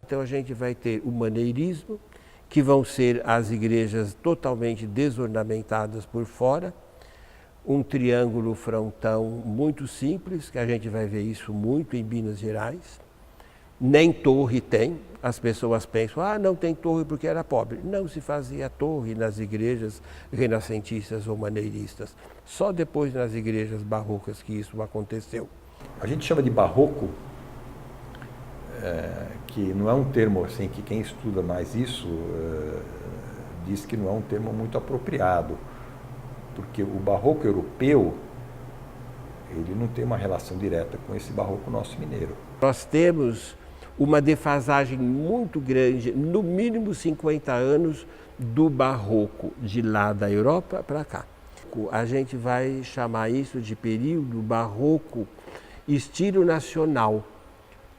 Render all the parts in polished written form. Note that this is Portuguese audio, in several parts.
Então a gente vai ter o maneirismo, que vão ser as igrejas totalmente desornamentadas por fora, um triângulo frontão muito simples, que a gente vai ver isso muito em Minas Gerais. Nem torre tem, as pessoas pensam, não tem torre porque era pobre. Não se fazia torre nas igrejas renascentistas ou maneiristas, só depois nas igrejas barrocas que isso aconteceu. A gente chama de barroco, que não é um termo assim, que quem estuda mais isso diz que não é um termo muito apropriado, porque o barroco europeu, ele não tem uma relação direta com esse barroco nosso mineiro. Nós temos uma defasagem muito grande, no mínimo 50 anos, do barroco de lá da Europa para cá. A gente vai chamar isso de período barroco estilo nacional.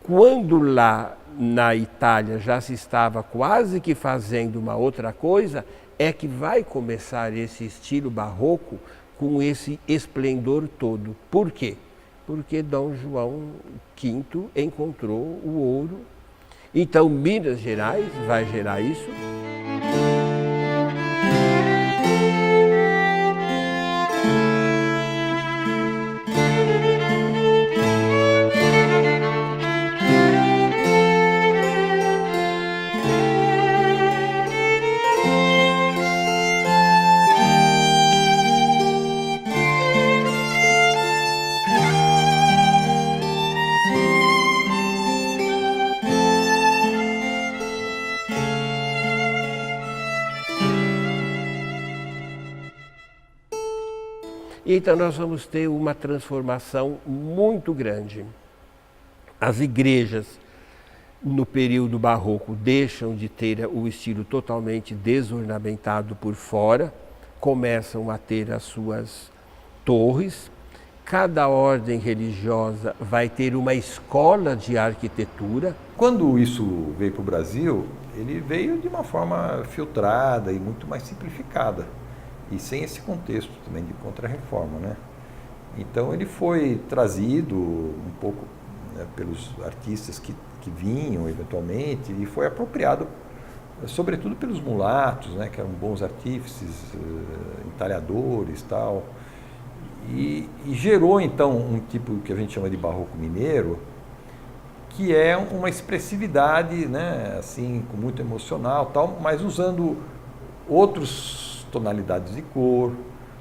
Quando lá na Itália já se estava quase que fazendo uma outra coisa, é que vai começar esse estilo barroco com esse esplendor todo. Por quê? Porque Dom João V encontrou o ouro. Então Minas Gerais vai gerar isso. Então nós vamos ter uma transformação muito grande. As igrejas no período barroco deixam de ter o estilo totalmente desornamentado por fora, começam a ter as suas torres. Cada ordem religiosa vai ter uma escola de arquitetura. Quando isso veio para o Brasil, ele veio de uma forma filtrada e muito mais simplificada. E sem esse contexto também de contra-reforma, né? Então ele foi trazido um pouco, né, pelos artistas que vinham eventualmente e foi apropriado, sobretudo pelos mulatos, né, que eram bons artífices, entalhadores e tal. E gerou então um tipo que a gente chama de barroco mineiro, que é uma expressividade, né, assim, com muito emocional, tal, mas usando outros tonalidades de cor.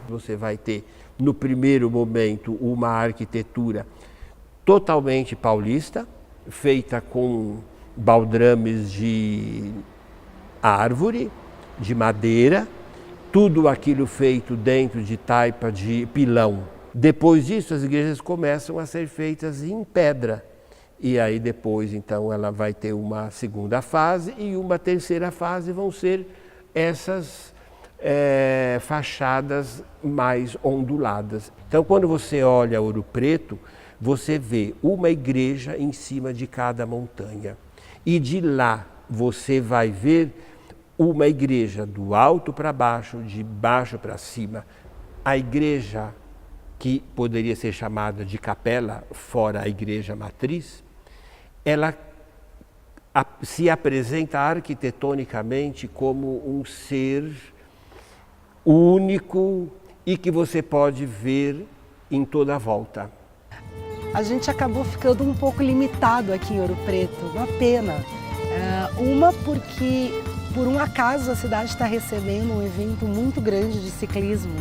Você vai ter, no primeiro momento, uma arquitetura totalmente paulista, feita com baldrames de árvore, de madeira, tudo aquilo feito dentro de taipa de pilão. Depois disso, as igrejas começam a ser feitas em pedra. E aí depois, então, ela vai ter uma segunda fase e uma terceira fase vão ser essas fachadas mais onduladas. Então, quando você olha Ouro Preto, você vê uma igreja em cima de cada montanha. E de lá você vai ver uma igreja do alto para baixo, de baixo para cima. A igreja que poderia ser chamada de capela, fora a igreja matriz, ela se apresenta arquitetonicamente como um ser único e que você pode ver em toda a volta. A gente acabou ficando um pouco limitado aqui em Ouro Preto, uma pena. Uma porque, por um acaso, a cidade está recebendo um evento muito grande de ciclismo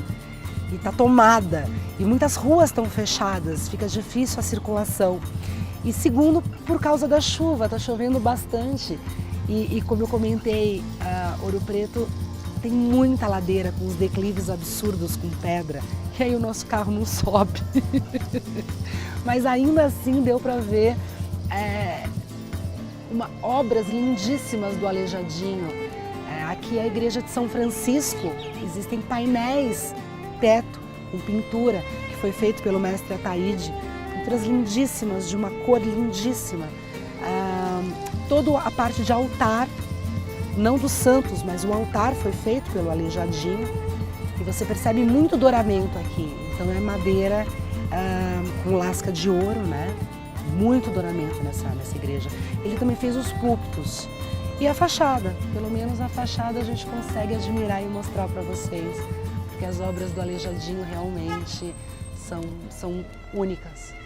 e está tomada, e muitas ruas estão fechadas, fica difícil a circulação. E segundo, por causa da chuva, está chovendo bastante e como eu comentei, Ouro Preto tem muita ladeira com os declives absurdos com pedra, e aí o nosso carro não sobe. Mas ainda assim deu para ver obras lindíssimas do Aleijadinho. Aqui é a igreja de São Francisco, existem painéis, teto, com pintura, que foi feito pelo mestre Ataíde, pinturas lindíssimas, de uma cor lindíssima. Toda a parte de altar, não dos santos, mas o altar foi feito pelo Aleijadinho, e você percebe muito douramento aqui. Então é madeira com lasca de ouro, né? muito douramento nessa igreja. Ele também fez os púlpitos e a fachada. Pelo menos a fachada a gente consegue admirar e mostrar para vocês, porque as obras do Aleijadinho realmente são únicas.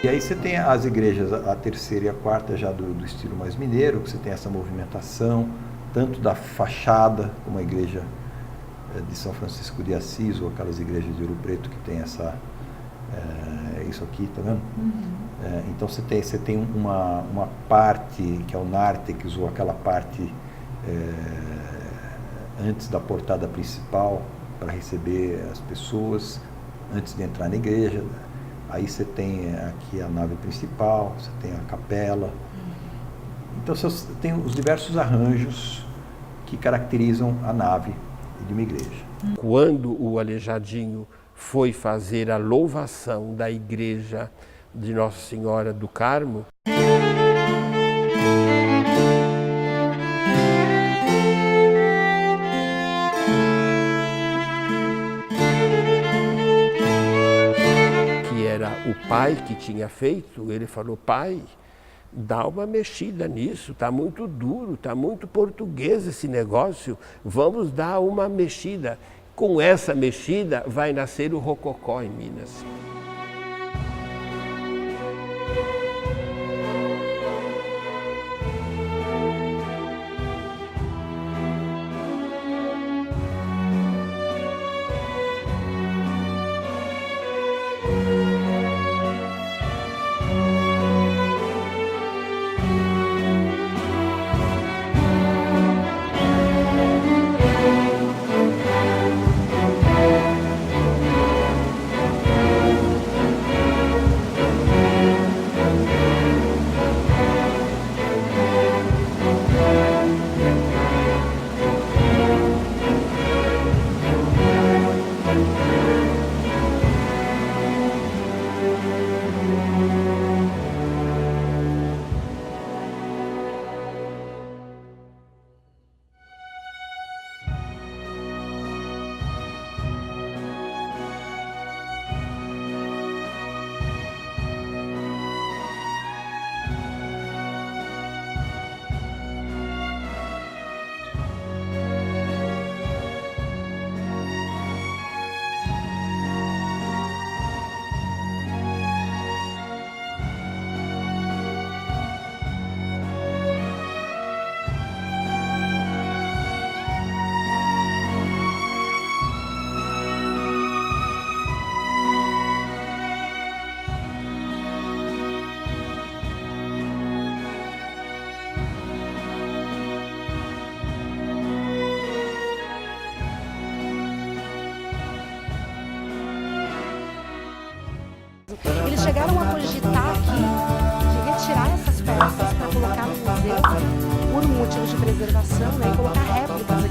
E aí você tem as igrejas, a terceira e a quarta já do estilo mais mineiro, que você tem essa movimentação, tanto da fachada, como a igreja de São Francisco de Assis, ou aquelas igrejas de Ouro Preto que tem isso aqui, tá vendo? Então você tem uma parte, que é o nártex, ou aquela parte antes da portada principal, para receber as pessoas, antes de entrar na igreja. Aí você tem aqui a nave principal, você tem a capela. Então você tem os diversos arranjos que caracterizam a nave de uma igreja. Quando o Aleijadinho foi fazer a louvação da igreja de Nossa Senhora do Carmo, o pai que tinha feito, ele falou: pai, dá uma mexida nisso, está muito duro, está muito português esse negócio, vamos dar uma mexida. Com essa mexida vai nascer o rococó em Minas. Eles chegaram a cogitar aqui de retirar essas peças para colocar no museu por motivos de preservação, né, e colocar réplicas